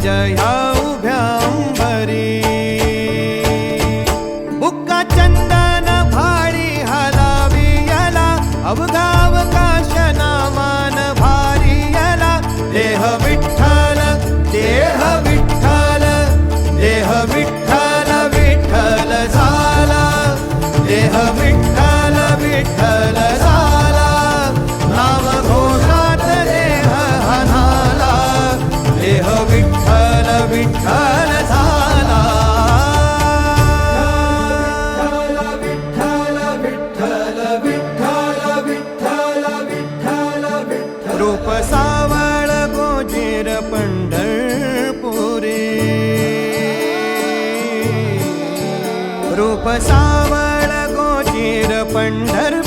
ह्या उभ्या अंबरी बुक्का चंदन भाळी हलावी याला अवघा अवकाश नामान भारी याला देह विठ्ठल देह विठ्ठल देह विठ्ठल विठ्ठल झाला देह विठ्ठल विठ्ठल झाला नाम घोषात देह हनाला देह विठ्ठल विठ्ठल झाला विठ्ठल विठ्ठल विठ्ठल विठ्ठल विठ्ठल विठ्ठल रूप सावळ गोजीर पंढरपुरी रूप सावळ गोजीर पंढरपुरी